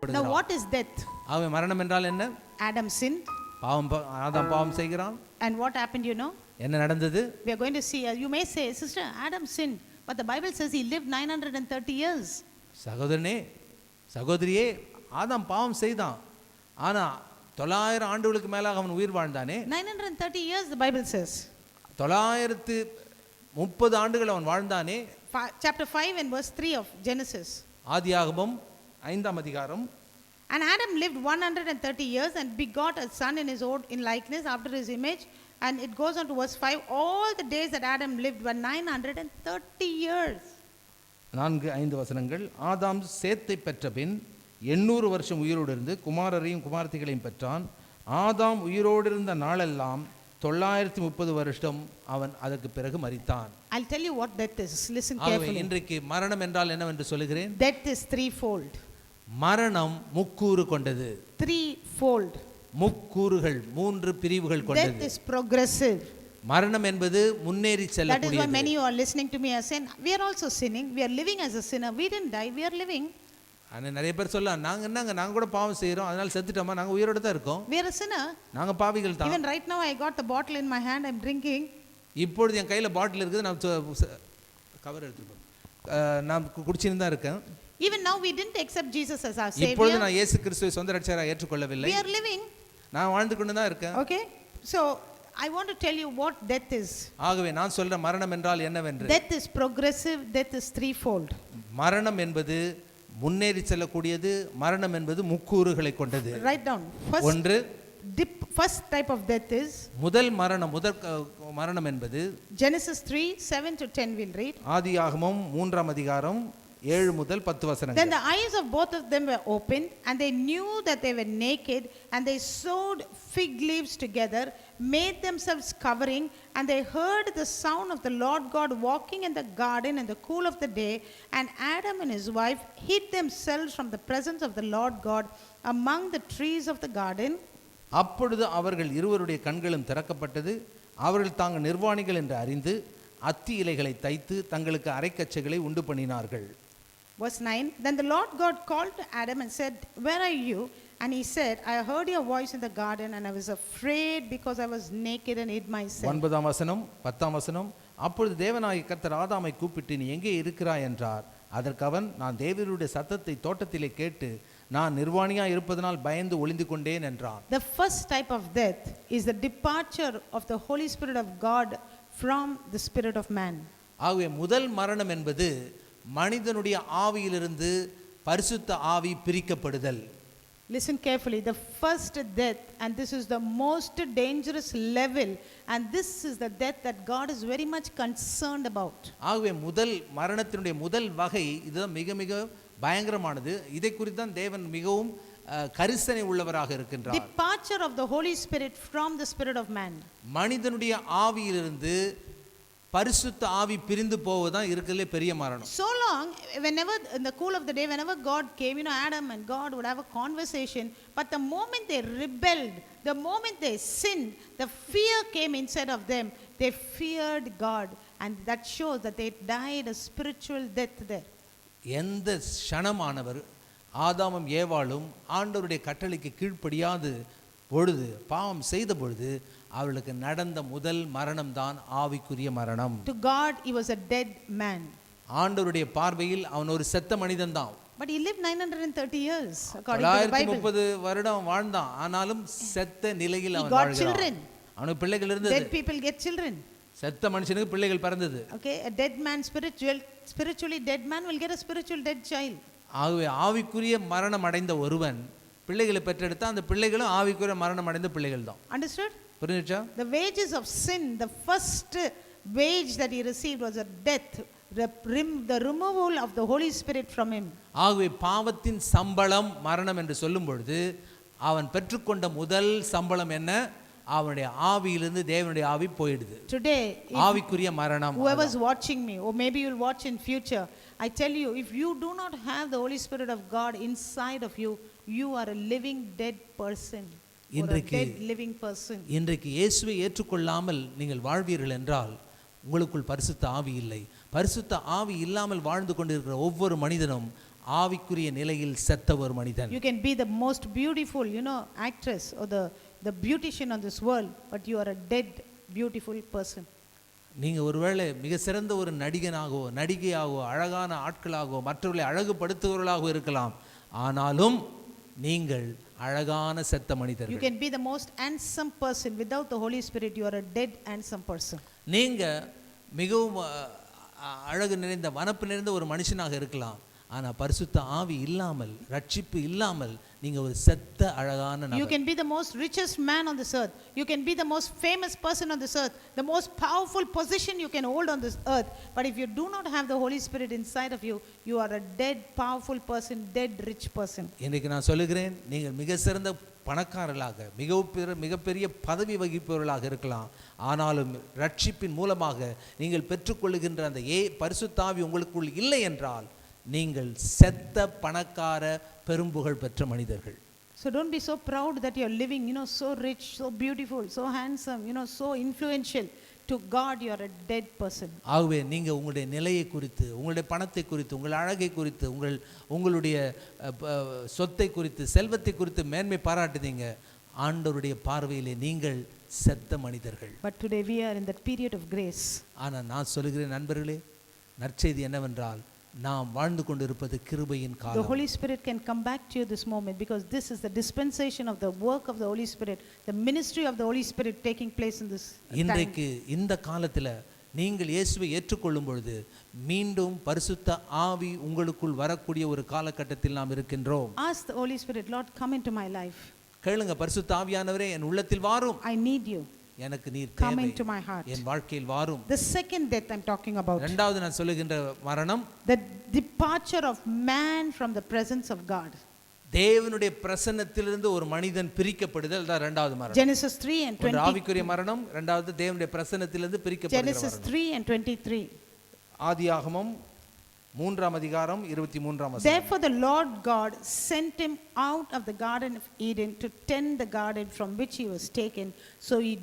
Now what is death? ஆகவே மரணம் என்றால் என்ன? Adam sinned. ஆதாம் பாவம் செய்கிறான். And what happened, you know? என்ன நடந்தது? We are going to see. You may say, sister, Adam sinned, but the Bible says he lived 930 years. சகோதரனே, சகோதரியே, ஆதாம் பாவம் செய்தான். ஆனா 900 ஆண்டுகளுக்கு மேலாக அவன் உயிர் வாழ்ந்தானே. 930 years the Bible says. 930 ஆண்டுகள் அவன் வாழ்ந்தானே. Chapter 5 and verse 3 of Genesis. ஆதியாகமம் 5ஆம் அதிகாரம். And Adam lived 130 years and begot a son in his own in likeness after his image. And it goes on to verse 5. All the days that Adam lived were 930 years. 4-5 வசனங்கள். ஆதாம் சேத்தை பெற்ற பின் 800 வருஷம் உயிரோடு இருந்து குமாரரையும் குமாரத்திகளையும் பெற்றான். ஆதாம் உயிரோடு இருந்த நாளெல்லாம் 930 வருஷம் அவன் அதற்கு பிறகு மரித்தான். I'll tell you what death is. Listen carefully. இன்றைக்கு மரணம் என்றால் என்னவென்று சொல்லுகிறேன். Death is threefold. மரணம் முக்கூறு கொண்டது. Threefold. முக்கூறுகள், 3 பிரிவுகள் கொண்டது. Death is progressive. மரணம் என்பது முன்னேறி செல்லக்கூடியது. That is why many who are listening to me are saying, we are also sinning. We are living as a sinner. We didn't die. We are living. ஆனா நிறைய பேர் சொல்லலாம், நாங்க கூட பாவம் செய்றோம், அதனால செத்துட்டோமா, நாங்க உயிரோட தான் இருக்கோம். We are a sinner. நாங்க பாவிகள் தான். Even right now I got the bottle in my hand. I'm drinking. இப்பொழுது என் கையில பாட்டில் இருக்குது, நான் கவர் எடுத்துட்டேன், நான் குடிச்சிட்டு தான் இருக்கேன். Even now we didn't accept Jesus as our savior. இப்பொழுது நான் இயேசு கிறிஸ்துவை சொந்த இரட்சகராக ஏற்றுக்கொள்ளவில்லை. We are living. நான் வாழ்ந்து கொண்டு தான் இருக்கேன். Okay, so I want to tell you what death is. ஆகவே நான் சொல்ற மரணம் என்றால் என்னவென்று. Death is progressive. Death is threefold. மரணம் என்பது முன்னேறி செல்லக்கூடியது. மரணம் என்பது முக்கூறுகளை கொண்டது. Write down. First type of death is முதல் மரணம் என்பது Genesis 3:7 to 10 we'll read. ஆதியாகமம் 3ஆம் அதிகாரம் 7 முதல் 10 வசனங்கள். Then the eyes of both of them were opened and they knew that they were naked and they sewed fig leaves together, made themselves covering, and they heard the sound of the Lord God walking in the garden in the cool of the day, and Adam and his wife hid themselves from the presence of the Lord God among the trees of the garden. அப்பொழுது அவர்கள் இருவருடைய கண்களும் திறக்கப்பட்டது. அவர்கள் தாங்கள் நிர்வாணிகள் என்று அறிந்து அத்தி இலைகளை தைத்து தங்களுக்கு அரைக்கச்சைகளை உண்டு பண்ணினார்கள். Verse 9. Then the Lord God called to Adam and said, where are you? And he said, I heard your voice in the garden and I was afraid because I was naked and hid myself. 9ஆம் வசனம் 10ஆம் வசனம். அப்பொழுது தேவனாகிய கர்த்தர் ஆதாமை கூப்பிட்டு நீ எங்கே இருக்கிறாய் என்றார். அதற்கு அவன், நான் தேவனுடைய சத்தத்தை தோட்டத்திலே கேட்டு நான் நிர்வாணியாய் இருப்பதனால் பயந்து ஒளிந்து கொண்டேன் என்றான். The first type of death is the departure of the Holy Spirit of God from the spirit of man. ஆகவே முதல் மரணம் என்பது மனிதனுடைய ஆவியிலிருந்து பரிசுத்த ஆவி பிரிக்கப்படுதல். Listen carefully. The first death, and this is the most dangerous level, and this is the death that God is very much concerned about. ஆகவே முதல் மரணத்தினுடைய முதல் வகை இதுதான் மிக மிக பயங்கரமானது. இதை குறித்து தான் தேவன் மிகவும் கரிசனை உள்ளவராக இருக்கின்றார். Departure of the Holy Spirit from the spirit of man. மனிதனுடைய ஆவியிலிருந்து பரிசுத்த ஆவி பிரிந்து போவதுதான் இருக்கிறதுலே பெரிய மரணம். So long, whenever in the cool of the day, whenever God came, Adam and God would have a conversation, but the moment they rebelled, the moment they sinned, the fear came inside of them. They feared God, and that shows that they died a spiritual death there. எந்த க்ஷணமானவர் ஆதாமும் ஏவாளும் ஆண்டவருடைய கட்டளைக்கு கீழ்ப்படியாது பொழுது பாவம் செய்த பொழுது அவளுக்கு நடந்த முதல் மரணம் தான் ஆவிக்குரிய மரணம். To God he was a dead man. ஆண்டவருடைய பார்வையில் அவன் ஒரு செத்த மனிதன் தான். But he lived 930 years according to the Bible. 930 வருடம் வாழ்ந்தான். ஆனாலும் செத்த நிலையில் அவன் வாழ்கிறான். He got children. அவனுக்கு பிள்ளைகள் இருந்தது. Dead people get children. செத்த மனுஷனுக்கு பிள்ளைகள் பிறந்தது. Okay, a dead man spiritually dead man will get a spiritual dead child. ஆகவே ஆவிக்குரிய மரணம் அடைந்த ஒருவன் பிள்ளைகளை பெற்றெடுத்தா அந்த பிள்ளைகளும் ஆவிக்குரிய மரணம் அடைந்த பிள்ளைகள் தான். Understood? புரிஞ்சுச்சா? The wages of sin, the first wage that he received was a death, the removal of the Holy Spirit from him. ஆகவே பாவத்தின் சம்பளம் மரணம் என்று சொல்லும் பொழுது அவன் பெற்றுக்கொண்ட முதல் சம்பளம் என்ன? அவனுடைய ஆவியிலிருந்து தேவனுடைய ஆவி போயிடுது. Today ஆவிக்குரிய மரணம். Whoever is watching me, or maybe you will watch in future, I tell you, if you do not have the Holy Spirit of God inside of you, you are a living dead person. இன்றைக்கு இயேசுவை ஏற்றுக்கொள்ளாமல் நீங்கள் வாழ்வீர்கள் என்றால் உங்களுக்குள் பரிசுத்த ஆவி இல்லை. பரிசுத்த ஆவி இல்லாமல் வாழ்ந்து கொண்டிருக்கிற ஒவ்வொரு மனிதனும் ஆவிக்குரிய நிலையில் செத்த ஒரு மனிதன். You can be the most beautiful, actress or the beautician on this world, but you are a dead beautiful person. நீங்க ஒருவேளை மிக சிறந்த ஒரு நடிகனாகவோ நடிகையாகவோ அழகான ஆட்களாகவோ மற்றவர்களை அழகுபடுத்துபவர்களாகவோ இருக்கலாம், ஆனாலும் நீங்கள் அழகான செத்த You மனிதர்கள். can be the most handsome person. Without the Holy Spirit, you are a dead handsome person. நீங்க மிகவும் அழகு நிறைந்த வனப்பு நிறைந்த ஒரு மனுஷனாக இருக்கலாம், ஆனா பரிசுத்த ஆவி இல்லாமல் ரட்சிப்பு இல்லாமல் நீங்க ஒரு செத்த அழகான You நபர். can be the most richest man on this earth. You can be the most famous person on this earth. The most powerful position you can hold on this earth. But if you do not have the Holy Spirit inside of you, you are a dead powerful person, dead rich person. இன்றைக்கு நான் சொல்லுகிறேன், நீங்கள் மிக சிறந்த பணக்காரர்களாக மிகப்பெரிய பதவி வகிப்பவர்களாக இருக்கலாம், ஆனாலும் ரட்சிப்பின் மூலமாக நீங்கள் பெற்றுக்கொள்ளுகின்ற அந்த பரிசுத்த ஆவி உங்களுக்குள் இல்லை என்றால் நீங்கள் செத்த பணக்கார பெரும்புகழ் பெற்ற மனிதர்கள். So don't be so proud that you are living, so rich, so beautiful, so handsome, so influential. To God, you are a dead person. ஆகவே நீங்க உங்களுடைய நிலையை குறித்து, உங்களுடைய பணத்தை குறித்து, உங்கள் அழகை குறித்து, உங்களுடைய சொத்தை குறித்து, செல்வத்தை குறித்து மேன்மை பாராட்டுதீங்க. ஆண்டவருடைய பார்வையிலே நீங்கள் செத்த மனிதர்கள். But today we are in that period of grace. ஆனா நான் சொல்லுகிறேன் நண்பர்களே, நற்செய்தி என்னவென்றால் நாம் வாழ்ந்து கொண்டிருப்பது கிருபையின் The காலம். Holy Spirit can come back to you this moment, because this is the dispensation of the work of the Holy Spirit, the ministry of the Holy Spirit taking place in this time. இன்றைக்கு இந்த காலத்துல நீங்கள் இயேசுவை ஏற்றுக்கொள்ளும் பொழுது மீண்டும் பரிசுத்த ஆவி உங்களுக்குள் வரக்கூடிய ஒரு காலகட்டத்தில் நாம் இருக்கின்றோம். Ask the Holy Spirit, Lord, come into my life. கேளுங்க, பரிசுத்த ஆவியானவரே என் உள்ளத்தில் வாரும், I need you. எனக்கு நீர் Come தேவை, into my heart. என் வாழ்க்கையில் வாரும். The second death I'm talking about, இரண்டாவது நான் சொல்லுகின்ற மரணம், the departure of man from the presence of God. தேவனுடைய பிரசன்னத்திலிருந்து ஒரு மனிதன் பிரிக்கப்படுதல் தான் இரண்டாவது மரணம். Genesis 3 and 20. ஆவிக்குரிய மரணம், இரண்டாவது தேவனுடைய பிரசன்னத்திலிருந்து பிரிக்கப்படுகிற Genesis மரணம். 3 and 23. ஆதியாகமம் 3ஆம் அதிகாரம் 23ஆம் வசனம். Therefore the Lord God sent him out of the garden of Eden to tend the garden from which he was taken. So he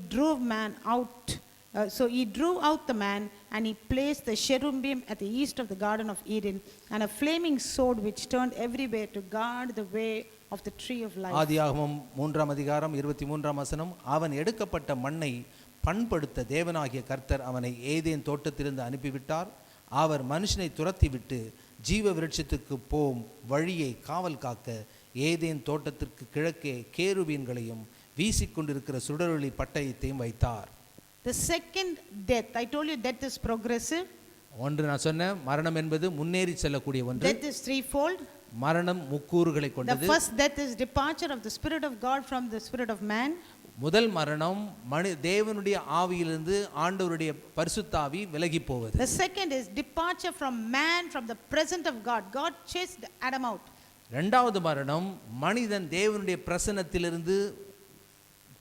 drove out the man, and he placed the cherubim at the east of the garden of Eden, and a flaming sword which turned everywhere to guard the way of the tree of life. ஆதியாகமம் 3ஆம் அதிகாரம் 23ஆம் வசனம். அவன் எடுக்கப்பட்ட மண்ணை பண்படுத்த தேவனாகிய கர்த்தர் அவனை ஏதேன் தோட்டத்திலிருந்து அனுப்பிவிட்டார். அவர் மனுஷனை துரத்திவிட்டு ஜீவ விருட்சத்துக்கு போம் வழியை காவல் காக்க ஏதேன் தோட்டத்திற்கு கிழக்கே கேருபீன்களையும் வீசிக்கொண்டிருக்கிற சுடரொளி பட்டயத்தையும் வைத்தார். The second death, I told you death is progressive. ஒன்று நான் சொன்னேன், மரணம் என்பது முன்னேறி செல்லக்கூடிய ஒன்று. Death is threefold. மரணம் முக்கூறுகளை The கொண்டது. first death is departure of the spirit of God from the spirit of man. முதல் மரணம் தேவனுடைய ஆவியிலிருந்து ஆண்டவருடைய பரிசுத்த ஆவி விலகி போவது. The second is departure from man from the presence of God. God chased Adam out. இரண்டாவது மரணம் மனிதன் தேவனுடைய பிரசன்னத்திலிருந்து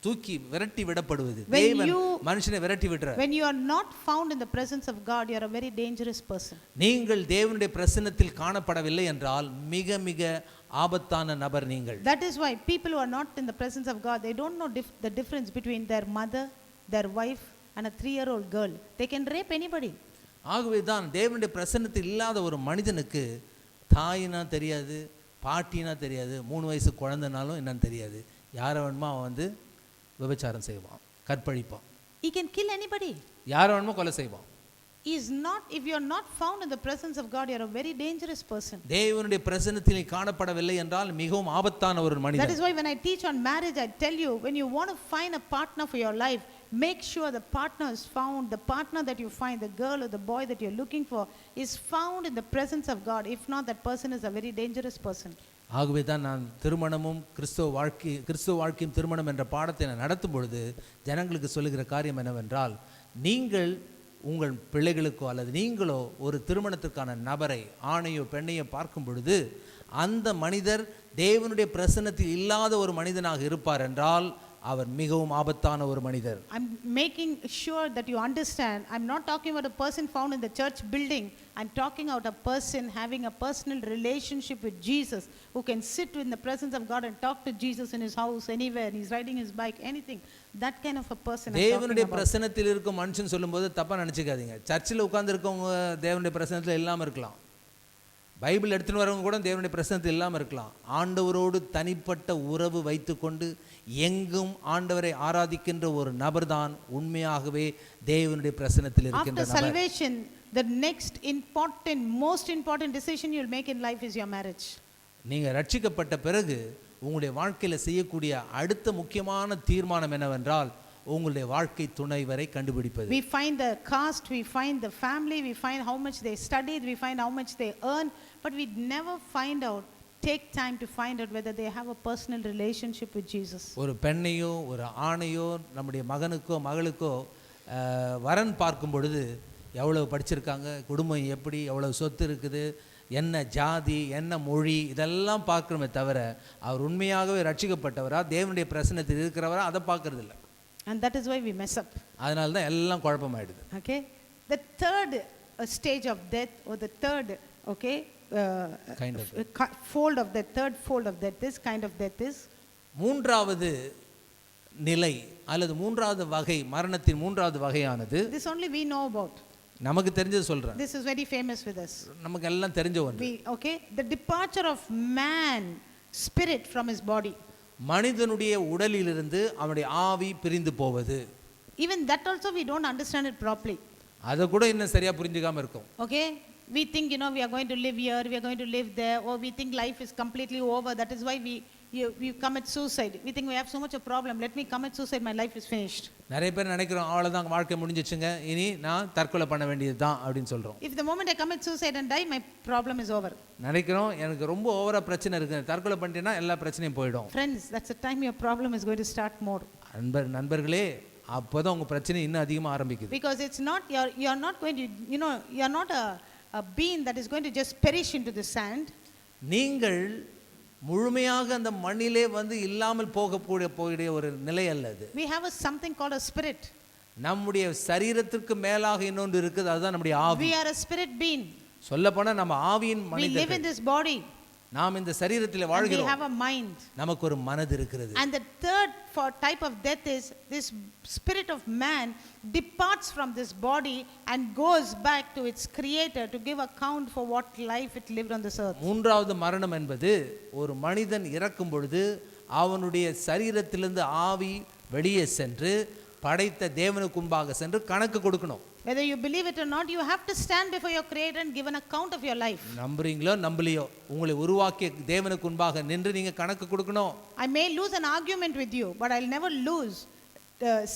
தூக்கி விரட்டி விடப்படுவது. தேவன் மனுஷனை விரட்டி விடுறார். When you are not found in the presence of God, you are a very dangerous person. நீங்கள் தேவனுடைய பிரசன்னத்தில் காணப்படவில்லை என்றால் மிக மிக ஆபத்தான நபர் நீங்கள். That is why people who are not in the presence of God, they don't know the difference between their mother, their wife and a 3-year-old girl. They can rape anybody. ஆகவே தான் தேவனுடைய பிரசன்னத்தில் இல்லாத ஒரு மனிதனுக்கு தாயினா தெரியாது, பாட்டினா தெரியாது, 3 வயசு குழந்தைனாலும் என்னன்னு தெரியாது. யாரை வேணுமோ அவன் விபச்சாரம் செய்வான், கற்பழிப்பான். He can kill anybody. யாரை வேணுமோ கொலை செய்வான். If you are not found in the presence of God, you are a very dangerous person. தேவனுடைய பிரசன்னத்தில் காணப்படவில்லை என்றால் மிகவும் ஆபத்தான ஒரு மனிதன். That is why when I teach on marriage, I tell you, when you want to find a partner for your life, make sure the partner is found. The partner that you find, the girl or the boy that you're looking for, is found in the presence of God. If not, that person is a very dangerous person. ஆகவே தான் நான் திருமணமும் கிறிஸ்துவ வாழ்க்கையும் திருமணம் என்ற பாடத்தை நான் நடத்தும் பொழுது ஜனங்களுக்கு சொல்லுகிற காரியம் என்னவென்றால், நீங்கள் உங்கள் பிள்ளைகளுக்கோ அல்லது நீங்களோ ஒரு திருமணத்திற்கான நபரை, ஆணையோ பெண்ணையோ பார்க்கும் பொழுது அந்த மனிதர் தேவனுடைய பிரசன்னத்தில் இல்லாத ஒரு மனிதனாக இருப்பார் என்றால் அவர் மிகவும் ஆபத்தான ஒரு மனிதர். I'm making sure that you understand, I'm not talking about a person found in the church building. I'm talking about a person having a personal relationship with Jesus, who can sit in the presence of God and talk to Jesus in his house, anywhere, he's riding his bike, anything. That kind of a person I'm talking about. தேவனுடைய பிரசன்னத்தில் இருக்கும் மனுஷன் சொல்லும்போது தப்பா நினைச்சுக்காதீங்க. சர்ச்சில் உட்கார்ந்து இருக்கவங்க தேவனுடைய பிரசன்னத்தில் இல்லாம இருக்கலாம். பைபிள் எடுத்துன்னு வரவங்க கூட தேவனுடைய பிரசன்னத்தில் இல்லாமல் இருக்கலாம். ஆண்டவரோடு தனிப்பட்ட உறவு வைத்துக்கொண்டு எங்கும் ஆண்டவரை ஆராதிக்கின்ற ஒரு நபர் தான் உண்மையாகவே தேவனுடைய பிரசன்னத்தில் இருக்கின்ற After நபர். salvation, the next important, most important decision you'll make in life is your marriage. நீங்க ரட்சிக்கப்பட்ட பிறகு உங்களுடைய வாழ்க்கையில செய்யக்கூடிய அடுத்த முக்கியமான தீர்மானம் என்னவென்றால் உங்களுடைய வாழ்க்கை துணைவரை கண்டுபிடிப்பது. We find the caste, we find the family, we find how much they studied, we find how much they earn, but we never find out, take time to find out whether they have a personal relationship with Jesus. ஒரு பெண்ணையோ ஒரு ஆணையோ நம்முடைய மகனுக்கோ மகளுக்கோ வரன் பார்க்கும் பொழுது எவ்வளவு படிச்சிருக்காங்க, குடும்பம் எப்படி, எவ்வளவு சொத்து இருக்குது, என்ன ஜாதி, என்ன மொழி, இதெல்லாம் பார்க்கணுமே தவிர அவர் உண்மையாகவே ரட்சிக்கப்பட்டவரா தேவனுடைய பிரசன்னத்தில் இருக்கிறவரா அதை பார்க்கறது இல்லை. And that is why we mess up. அதனால தான் எல்லாம் குழப்பமாயிடுது. Okay, the third stage of death, or the third, okay, kind of fold of the third fold of death, this kind of death is மூன்றாவது நிலை அல்லது மூன்றாவது வகை, மரணத்தின் மூன்றாவது வகையானது this only we know about. நமக்கு தெரிஞ்சது சொல்றேன். This is very famous with us. நமக்கு எல்லாம் தெரிஞ்ச ஒன்று. Okay, the departure of man spirit from his body. மனிதனுடைய உடலிலிருந்து அவனுடைய ஆவி பிரிந்து போவது. Even that also we don't understand it properly. அத கூட இன்னும் சரியா புரிஞ்சுக்காம இருக்கோம். Okay, we think, you know, we are going to live here, we are going to live there, or we think life is completely over. That is why we commit suicide. We think we have so much of problem, let me commit suicide, my life is finished. நிறைய பேர் நினைக்கிறோம் அவ்வளவுதான் வாழ்க்கை முடிஞ்சிச்சுங்க, இனி நான் தற்கொலை பண்ண வேண்டியதுதான் அப்படின்னு சொல்றோம். If the moment I commit suicide and die, my problem is over. நினைக்கிறோம் எனக்கு ரொம்ப ஓவரா பிரச்சனை இருக்கு, தற்கொலை பண்ணிட்டேன்னா எல்லா பிரச்சனையும் போய்டும். Friends, that's the time your problem is going to start more. நண்பர்களே, அப்போதான் உங்க பிரச்சனை இன்னும் அதிகமா ஆரம்பிக்குது. Because it's not, you're not going to, you know, you're not a bean that is going to just perish into the sand. நீங்கள் முழுமையாக அந்த மண்ணிலே வந்து இல்லாமல் போகக்கூடிய ஒரு நிலை அல்லது. We have something called a spirit. நம்முடைய சரீரத்திற்கு மேலாக இன்னொன்று இருக்குது, அதுதான் நம்முடைய ஆவி. We are a spirit being. சொல்லப்போனா நம்ம ஆவியின் மனிதர்கள். We live in this body. நாம் இந்த சரீரத்தில் வாழ்கிறோம். We have a mind. நமக்கு ஒரு மனது இருக்கிறது. And the third type of death is this spirit of man departs from this body and goes back to its creator to give account for what life it lived on this earth. மூன்றாவது மரணம் என்பது ஒரு மனிதன் இறக்கும் பொழுது அவனுடைய சரீரத்திலிருந்து ஆவி வெளியே சென்று படைத்த தேவனுக்கு முன்பாக சென்று கணக்கு கொடுக்கணும். Whether you believe it or not, you have to stand before your creator and give an account of your life. நம்புறீங்களோ நம்பலையோ உங்களை உருவாக்கிய தேவனுக்கு முன்பாக நின்று நீங்க கணக்கு கொடுக்கணும். I may lose an argument with you, but I'll never lose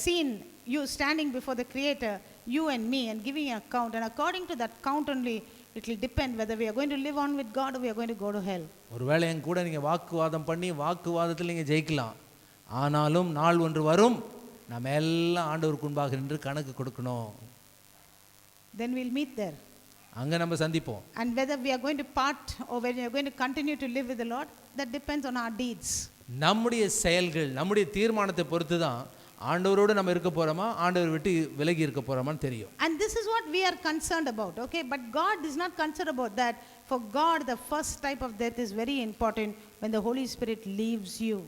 seen you standing before the creator, you and me, and giving an account. And according to that count only, it will depend whether we are going to live on with God or we are going to go to hell. ஒருவேளை என் கூட நீங்க வாக்குவாதம் பண்ணி வாக்குவாதத்தில் நீங்க ஜெயிக்கலாம், ஆனாலும் நாள் ஒன்று வரும் நம்ம எல்லாம் ஆண்டவருக்கு முன்பாக நின்று கணக்கு கொடுக்கணும். Then we'll meet there. அங்க நம்ம சந்திப்போம். And whether we are going to part or whether we are going to continue to live with the Lord, that depends on our deeds. நம்முடைய செயல்கள், நம்முடைய தீர்மானத்தை பொறுத்து தான் ஆண்டவரோடு நம்ம இருக்க போறோமா, ஆண்டவர் விட்டு விலகி இருக்க போறோமான்னு தெரியும். And this is what we are concerned about, okay? But God is not concerned about that. For God, the first type of death is very important when the Holy Spirit leaves you.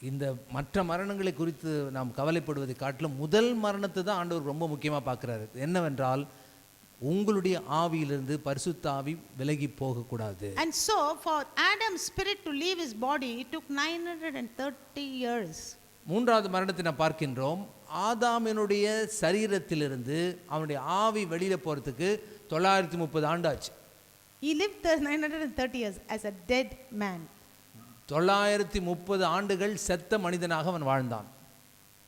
இந்த மற்ற மரணங்களை குறித்து நாம் கவலைப்படுவதை காட்டிலும் முதல் மரணத்தை தான் ஆண்டவர் ரொம்ப முக்கியமாக பார்க்குறாரு. என்னவென்றால் உங்களுடைய ஆவியிலிருந்து பரிசுத்த ஆவி விலகி போகக்கூடாது. And so for Adam's spirit to leave his body, it took 930 years. மூன்றாவது மரணத்தை நாம் பார்க்கின்றோம். ஆதாமினுடைய சரீரத்திலிருந்து அவனுடைய ஆவி வெளியில போறதுக்கு 930 ஆண்டு ஆச்சு. He lived 930 years as a dead man. 930 ஆண்டுகள் செத்த மனிதனாக அவன் வாழ்ந்தான்.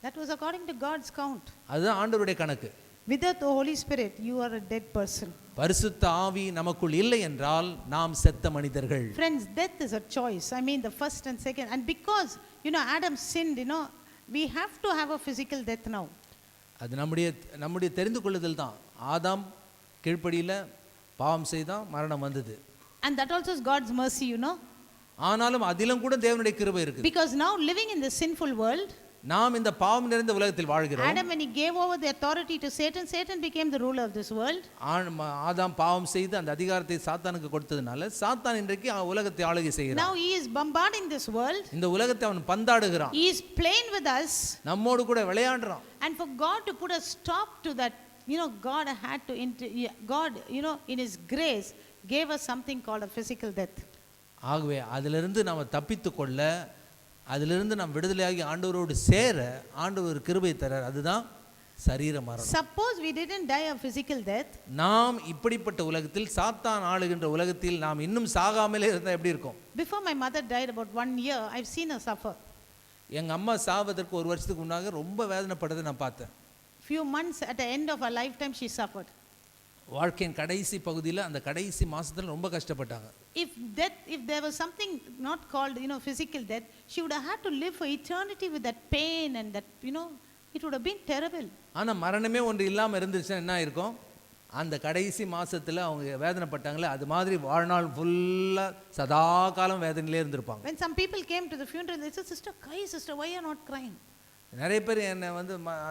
That was according to God's count. அதுதான் ஆண்டவருடைய கணக்கு. Without the Holy Spirit, you are a dead person. பரிசுத்த ஆவி நமக்குள் இல்லை என்றால் நாம் செத்த மனிதர்கள். Friends, death is a choice. I mean the first and second. And because, you know, Adam sinned, you know, we have to have a physical death now. அது நம்முடைய தெரிந்து கொள்ளுதல் தான். ஆதாம் கீழ்ப்படியில பாவம் செய்தான், மரணம் வந்தது. And that also is God's mercy, you know. ஆனாலும் அதிலும் கூட தேவனுடைய கிருபை இருக்கு. Because now living in this sinful world, நாம் இந்த பாவம் நிறைந்த உலகத்தில் வாழ்கிறோம். Adam, when he gave over the authority to Satan, Satan became the ruler of this world. ஆதாம் பாவம் செய்து அந்த அதிகாரத்தை சாத்தானுக்கு கொடுத்ததனால சாத்தான் இன்றைக்கு உலகத்தை ஆளுகை செய்கிறான். Now he is bombarding this world. இந்த உலகத்தை அவன் பந்தாடுகிறான். He is playing with us. நம்மோடு கூட விளையாடுறான். And for God to put a stop to that God had to, God, in His grace, gave us something called a physical death. ஆகவே அதிலிருந்து நாம் தப்பித்து கொள்ள, அதிலிருந்து நாம் விடுதலையாகி ஆண்டவரோடு சேர ஆண்டவர் கிருபை தரார். அதுதான் சரீர மரணம். Suppose we didn't die of physical death. நாம் இப்படிப்பட்ட உலகத்தில், சாத்தான் ஆளுகின்ற உலகத்தில் நாம் இன்னும் சாகாமலே இருந்தால் எப்படி இருக்கும்? Before my mother died about 1 year, I've seen her suffer. எங்கள் அம்மா சாவதற்கு ஒரு வருஷத்துக்கு முன்னாக ரொம்ப வேதனைப்பட்டதை நான் பார்த்தேன். Few months at the end of her lifetime she suffered. வாழ்க்கையின் கடைசி பகுதியில் அந்த கடைசி மாசத்துல ரொம்ப கஷ்டப்பட்டாங்க. If there was something not called physical death, she would have had to live for eternity with that pain and that it would have been terrible. ஆனா மரணமே ஒன்று இல்லாமல் இருந்துச்சுன்னா என்ன இருக்கும்? அந்த கடைசி மாசத்துல அவங்க வேதனைப்பட்டாங்களே, அது மாதிரி வாழ்நாள் ஃபுல்லா சதா காலம் வேதனையிலே இருந்திருப்பாங்க. When some people came to the funeral, they said, "Sister, cry, sister, why you are not crying?" நிறைய பேர் என்னை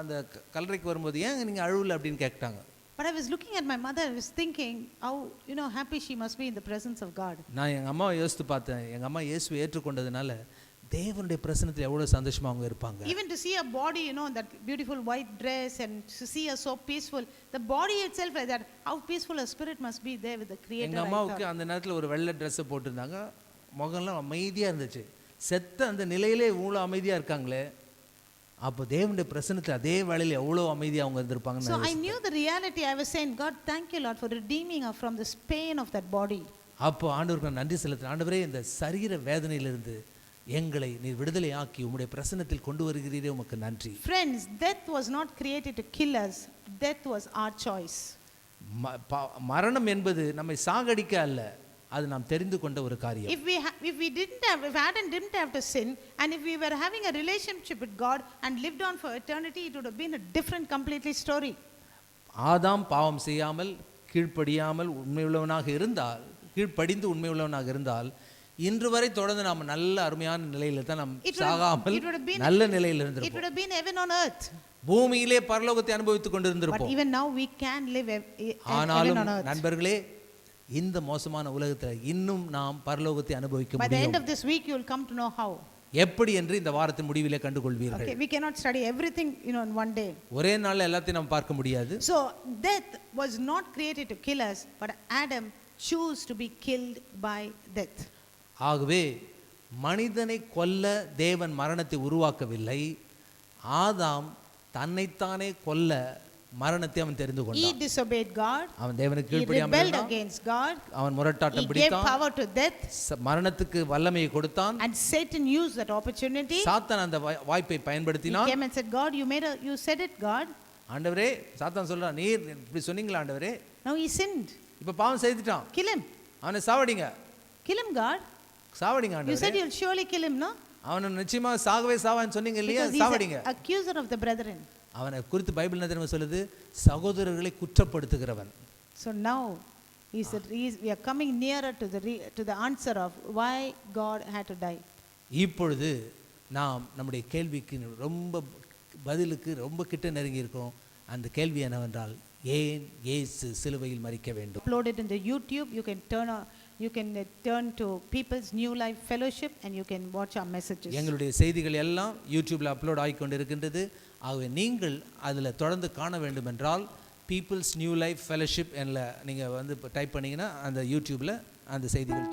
அந்த கல்லறைக்கு வரும்போது ஏன் நீங்க அழுவல அப்படின்னு கேட்டாங்க. But I was looking at my mother, I was thinking how happy she must be in the presence of God. நான் எங்க அம்மாவை யோசித்து பார்த்தேன். எங்க அம்மா இயேசுவை ஏற்றுக்கொண்டதுனால தேவனுடைய பிரசன்னத்தில் எவ்வளவு சந்தோஷமா அவங்க இருப்பாங்க. Even to see a body, in that beautiful white dress, and to see her so peaceful, the body itself like that, how peaceful a spirit must be there with the Creator. எங்க அம்மாவுக்கு அந்த நேரத்தில் ஒரு வெள்ளை dress போட்டிருந்தாங்க. முகம்லாம் அமைதியா இருந்துச்சு. செத்த அந்த நிலையிலே இவ்வளோ அமைதியா இருக்காங்களே, அப்போ தேவனுடைய பிரசன்னத்தில் அதே வேளையில் எவ்வளோ அமைதியாக அவங்க இருந்திருப்பாங்க. So I knew the reality. I was saying, God, thank you, Lord, for redeeming her from this pain of that body. அப்போ ஆண்டவருக்கு நான் நன்றி செலுத்துறேன். ஆண்டவரே, இந்த சரீர வேதனையிலிருந்து எங்களை நீர் விடுதலையாக்கி உம்முடைய பிரசன்னத்தில் கொண்டு வருகிறீரே, உமக்கு நன்றி. Friends, death was not created to kill us. Death was our choice. மரணம் என்பது நம்மை சாகடிக்க அல்ல, அது நாம் தெரிந்து கொண்ட ஒரு காரியம். If Adam didn't have to sin, and if we were having a relationship with God and lived on for eternity, it would have been a different completely story. ஆதாம் பாவம் செய்யாமல் கீழ்ப்படியாமல் உண்மையுள்ளவனாக இருந்தால், கீழ்ப்படிந்து உண்மையுள்ளவனாக இருந்தால், இன்று வரை தொடர்ந்து நாம் நல்ல அருமையான நிலையில தான் நாம் சாகாமல் நல்ல நிலையில் இருந்திருப்போம். It would have been heaven on earth. பூமியிலே பரலோகத்தை அனுபவித்துக் கொண்டிருந்திருப்போம். But even now we can live heaven on ஆனாலும் earth. நண்பர்களே, இந்த மோசமான உலகத்தில் இன்னும் நாம் பரலோகத்தை அனுபவிக்க முடியும். By the end of this week you will come to know how. எப்படி என்று இந்த வாரத்தின் முடிவிலே கண்டுகொள்வீர்கள். Okay, we cannot study everything in one day. ஒரே நாள்ல எல்லாத்தையும் நாம் பார்க்க முடியாது. So death was not created to kill us, but Adam chose to be killed by death. ஆகவே மனிதனை கொல்ல தேவன் மரணத்தை உருவாக்கவில்லை. ஆதாம் தன்னைத்தானே கொல்ல மரணத்தை அவன் தெரிந்து கொண்டான். He disobeyed God. அவன் தேவனுக்கு கீழ்ப்படியாமல் இருந்தான். He rebelled against God. அவன் முரட்டாட்டம் பிடித்தான். He gave power to death. மரணத்துக்கு வல்லமையை கொடுத்தான். And Satan used that opportunity. சாத்தான் அந்த வாய்ப்பை பயன்படுத்தினான். He came and said, God, you said it, God. ஆண்டவரே, சாத்தான் சொல்றான், நீர் இப்படி சொன்னீங்களா ஆண்டவரே? Now he sinned. இப்ப பாவம் செய்துட்டான். Kill him. அவனை சாவடிங்க. Kill him, God. சாவடிங்க ஆண்டவரே. You said you'll surely kill him, no? அவனை நிச்சயமா சாகவே சாவான்னு சொன்னீங்க இல்லையா? சாவடிங்க. Because he's an accuser of the brethren. அவனை குறித்து பைபிள் என்ன தெரியுமா சொல்லுது? சகோதரர்களை குற்றப்படுத்துகிறவன். So now we are coming nearer to the answer of why God had to die. இப்பொழுது நாம் நம்முடைய கேள்விக்கு ரொம்ப பதிலுக்கு ரொம்ப கிட்ட நெருங்கி இருக்கோம். அந்த கேள்வி என்னவென்றால், ஏன் இயேசு சிலுவையில் மரிக்க வேண்டும்? Uploaded in the YouTube. You can turn to People's New Life Fellowship and you can watch our messages. எங்களுடைய செய்திகள் எல்லாம் யூடியூப்ல அப்லோட் ஆகி கொண்டிருக்கின்றது. ஆகவே நீங்கள் அதில் தொடர்ந்து காண வேண்டும் என்றால் People's New Life Fellowship என்ற நீங்கள் டைப் பண்ணீங்கன்னா அந்த யூடியூப்ல அந்த செய்திகள்